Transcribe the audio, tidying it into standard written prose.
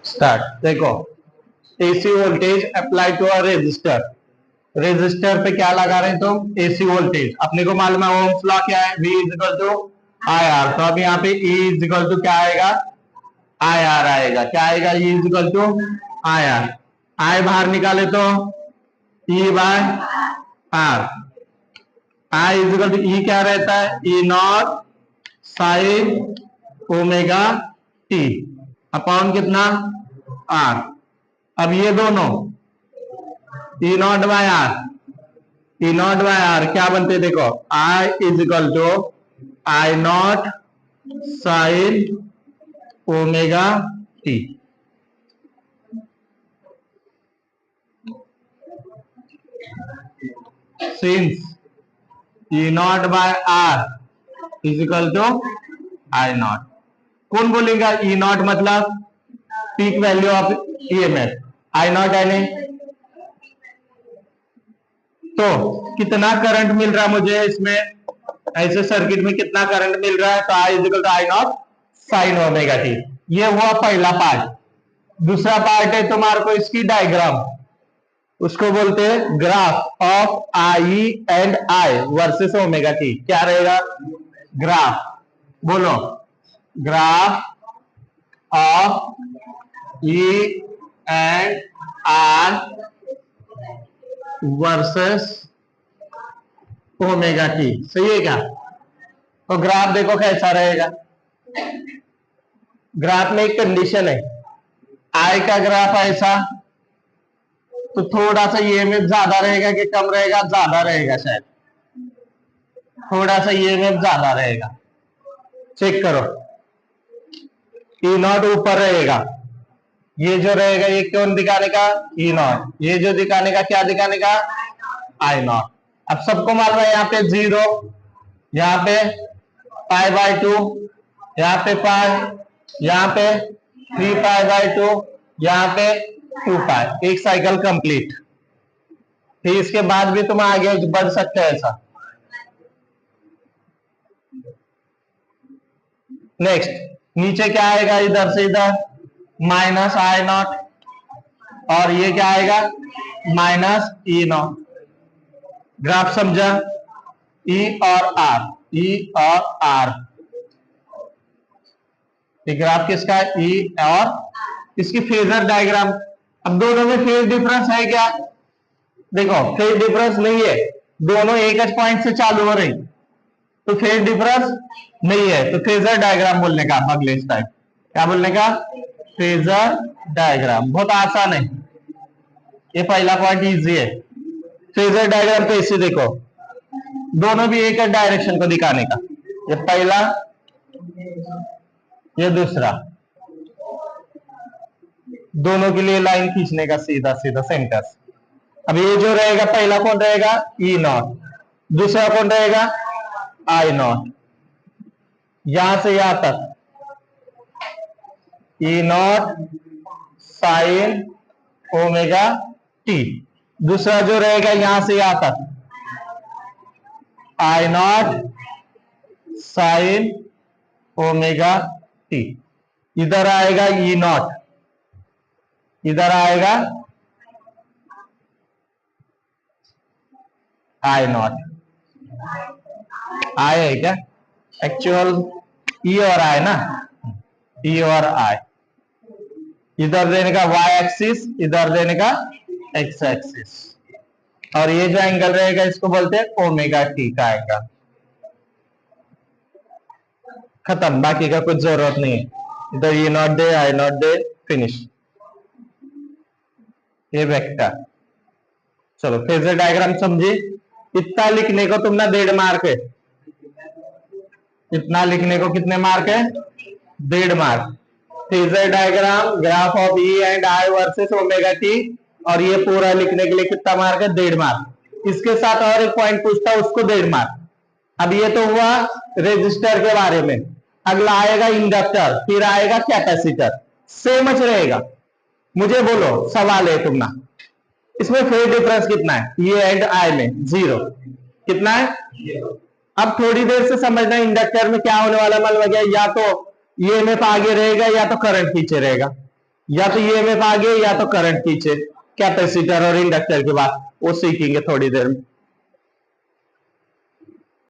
Start. देखो, AC voltage apply to a resistor. Resistor पे क्या लगा रहे हैं तुम? AC voltage. अपने को मालूम है ओम्स लॉ क्या है, V equal to I R. तो अब यहाँ पे E इजिकल टू क्या आएगा? आई आर आएगा। क्या आएगा? E is equal to I R. I बाहर निकाले तो E by R. I is equal to E क्या रहता है? E naught sine omega T upon कितना? आर। अब ये दोनों E naught by R, E naught by R क्या बनते? देखो, I is equal to I naught sine omega T. Since E naught by R is equal to I naught. कौन बोलेगा E naught मतलब peak value of EMF? I not यानी तो कितना current मिल रहा है मुझे इसमें, ऐसे सर्किट में कितना करंट मिल रहा है? तो I is equal to I naught sine omega T. ये हुआ पहला पार्ट। दूसरा पार्ट है तुम्हारे को इसकी डायग्राम, उसको बोलते हैं graph of I and I versus omega T. क्या रहेगा? ग्राफ, बोलो, graph of E and R versus omega T. सही है क्या? तो ग्राफ देखो कैसा रहेगा। ग्राफ में एक कंडीशन है, आई का ग्राफ ऐसा, तो थोड़ा सा ईएमएफ ज्यादा रहेगा कि कम रहेगा? ज्यादा रहेगा, शायद थोड़ा सा ईएमएफ ज्यादा रहेगा। चेक करो, ई नॉट ऊपर रहेगा, ये जो रहेगा ये कौन दिखाने का? ई नॉट। ये जो दिखाने का क्या दिखाने का? आई नॉट। अब सबको मालूम है यहाँ पे 0, यहाँ पे पाई बाय 2, यहाँ पे पाई, यहाँ पे 3 पाई बाय 2, यहाँ पे 2 पाई। एक साइकिल कंप्लीट। फिर इसके बाद भी तुम आगे बढ़ सकते हो ऐसा। नेक्स्ट, नीचे क्या आएगा? इधर से इधर माइनस आई नॉट, और ये क्या आएगा? Minus E not. ग्राफ समझा? ई और आर, ई और आर। ये ग्राफ किसका? ई और इसकी फेजर डायग्राम। अब दोनों में फेज डिफरेंस है क्या? देखो, फेज डिफरेंस नहीं है, दोनों एक ही पॉइंट से चालू हो रही, तो फेज डिफरेंस नहीं है। तो फेजर डायग्राम बोलने का अगले स्टाइल क्या बोलने का? Phasor diagram. बहुत आसान है, ये पहला पॉइंट इजी है। फेजर डायग्राम तो इसे देखो, दोनों भी एक डायरेक्शन को दिखाने का। ये पहला, ये दूसरा, दोनों के लिए लाइन खींचने का सीधा सीधा सेंटर। अब ये जो रहेगा पहला कौन रहेगा? ई नॉट। दूसरा कौन रहेगा? आई नॉट। यहां से यहां तक ई नॉट साइन ओमेगा टी। दूसरा जो रहेगा यहां से यहां तक आई नॉट साइन ओमेगा टी। इधर आएगा ई नॉट, इधर आएगा आई नॉट। आई है क्या? एक्चुअल ई और आई ना, ई और आई। इधर देने का y एक्सिस, इधर देने का x एक्सिस, और ये जो एंगल रहेगा इसको बोलते हैं ओमेगा टी का एंगल। खत्म, बाकी का कुछ जरूरत नहीं है। इधर ई नॉट दे, आई नॉट दे, फिनिश। ये वेक्टर। चलो, फेजर डायग्राम समझे? इतना लिखने को तुमने 1.5 मार्क है। इतना लिखने को कितने मार्क है? 1.5 mark. Phasor diagram, graph of E and I versus omega T, और ये पूरा लिखने के लिए कितना मार्क है? 1.5 मार्क। इसके साथ और एक पॉइंट पूछता है, उसको 1.5 मार्क। अब ये तो हुआ रेजिस्टर के बारे में। अगला आएगा इंडक्टर, फिर आएगा कैपेसिटर। सेम च रहेगा। मुझे बोलो, सवाल है तुमना, इसमें फेज डिफरेंस कितना है? ये एंड आई में 0। कितना है? अब थोड़ी देर से समझना इंडक्टर में क्या होने वाला मालूम है? या तो ईएमएफ आगे रहेगा या तो करंट पीछे रहेगा। या तो ईएमएफ आगे या तो करंट पीछे, कैपेसिटर और इंडक्टर के बाद वो सीखेंगे थोड़ी देर में।